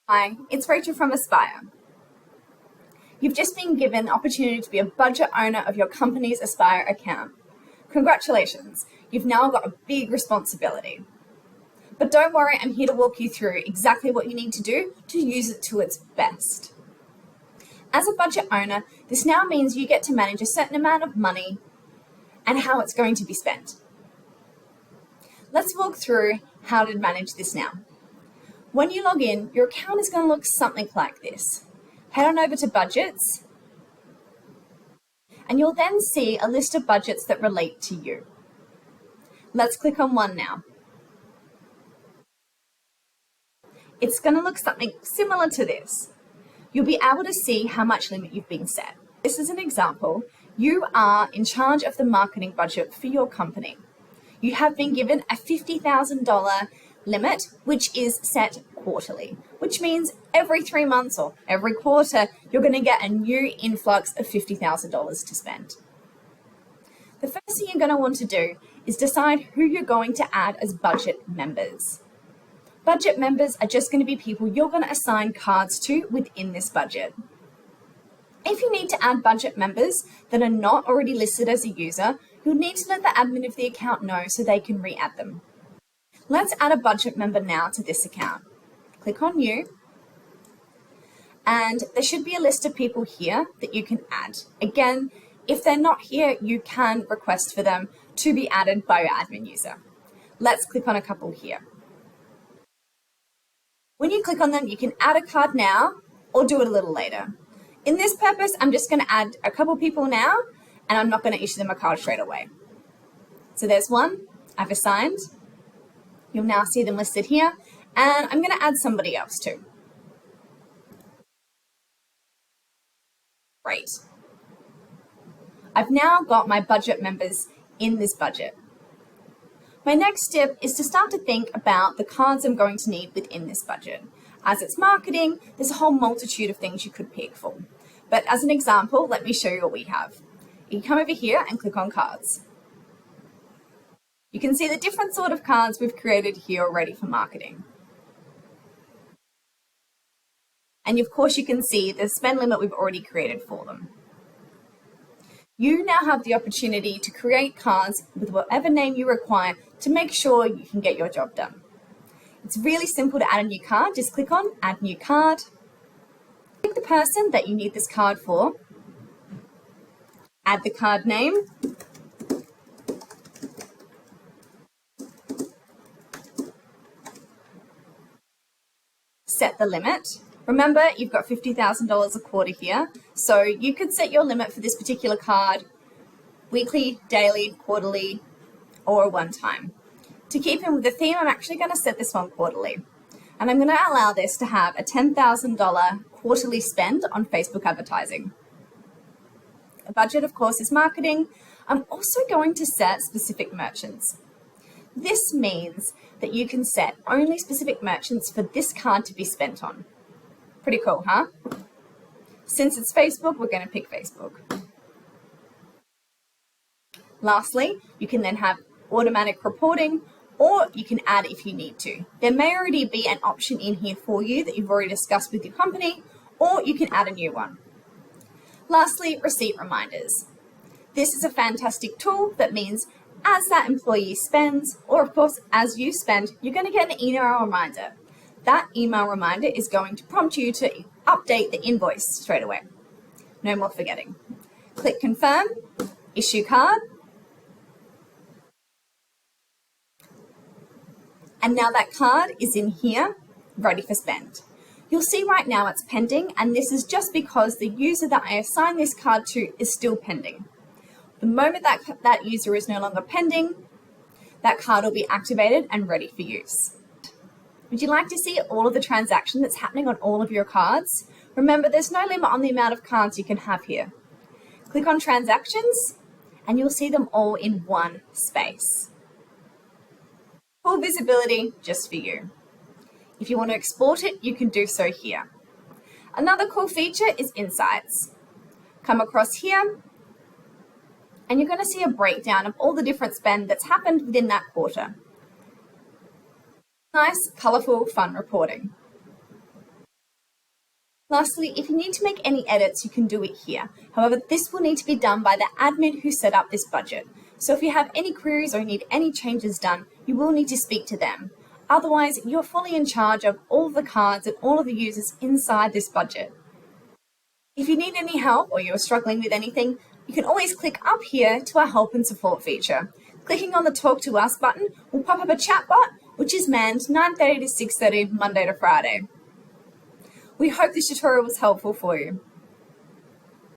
Hi, it's Rachel from Aspire. You've just been given the opportunity to be a budget owner of your company's Aspire account. Congratulations, you've now got a big responsibility. But don't worry, I'm here to walk you through exactly what you need to do to use it to its best. As a budget owner, this now means you get to manage a certain amount of money and how it's going to be spent. Let's walk through how to manage this now. When you log in, your account is going to look something like this. Head on over to Budgets, and you'll then see a list of budgets that relate to you. Let's click on one now. It's going to look something similar to this. You'll be able to see how much limit you've been set. This is an example. You are in charge of the marketing budget for your company. You have been given a $50,000 limit, which is set quarterly, which means every 3 months or every quarter, you're going to get a new influx of $50,000 to spend. The first thing you're going to want to do is decide who you're going to add as budget members. Budget members are just going to be people you're going to assign cards to within this budget. If you need to add budget members that are not already listed as a user, you'll need to let the admin of the account know so they can re-add them. Let's add a budget member now to this account. Click on New, and there should be a list of people here that you can add. Again, if they're not here, you can request for them to be added by your admin user. Let's click on a couple here. When you click on them, you can add a card now or do it a little later. In this purpose, I'm just going to add a couple people now, and I'm not going to issue them a card straight away. So there's one I've assigned. You'll now see them listed here, and I'm going to add somebody else too. Great. I've now got my budget members in this budget. My next step is to start to think about the cards I'm going to need within this budget. As it's marketing, there's a whole multitude of things you could pick from. But as an example, let me show you what we have. You can come over here and click on cards. You can see the different sort of cards we've created here already for marketing. And of course, you can see the spend limit we've already created for them. You now have the opportunity to create cards with whatever name you require to make sure you can get your job done. It's really simple to add a new card. Just click on Add New Card. Pick the person that you need this card for. Add the card name. Set the limit. Remember, you've got $50,000 a quarter here, so you could set your limit for this particular card weekly, daily, quarterly, or one time. To keep in with the theme, I'm actually going to set this one quarterly. And I'm going to allow this to have a $10,000 quarterly spend on Facebook advertising. A budget, of course, is marketing. I'm also going to set specific merchants. This means that you can set only specific merchants for this card to be spent on. Pretty cool, huh? Since it's Facebook, we're going to pick Facebook. Lastly, you can then have automatic reporting, or you can add if you need to. There may already be an option in here for you that you've already discussed with your company, or you can add a new one. Lastly, receipt reminders. This is a fantastic tool that means as that employee spends, or of course, as you spend, you're going to get an email reminder. That email reminder is going to prompt you to update the invoice straight away. No more forgetting. Click Confirm, Issue Card. And now that card is in here, ready for spend. You'll see right now it's pending, and this is just because the user that I assigned this card to is still pending. The moment that user is no longer pending, that card will be activated and ready for use. Would you like to see all of the transaction that's happening on all of your cards? Remember, there's no limit on the amount of cards you can have here. Click on Transactions, and you'll see them all in one space. Full visibility just for you. If you want to export it, you can do so here. Another cool feature is Insights. Come across here, and you're going to see a breakdown of all the different spend that's happened within that quarter. Nice, colourful, fun reporting. Lastly, if you need to make any edits, you can do it here. However, this will need to be done by the admin who set up this budget. So if you have any queries or need any changes done, you will need to speak to them. Otherwise, you're fully in charge of all of the cards and all of the users inside this budget. If you need any help or you're struggling with anything, you can always click up here to our help and support feature. Clicking on the Talk to Us button will pop up a chatbot, which is manned 9:30 to 6:30 Monday to Friday. We hope this tutorial was helpful for you.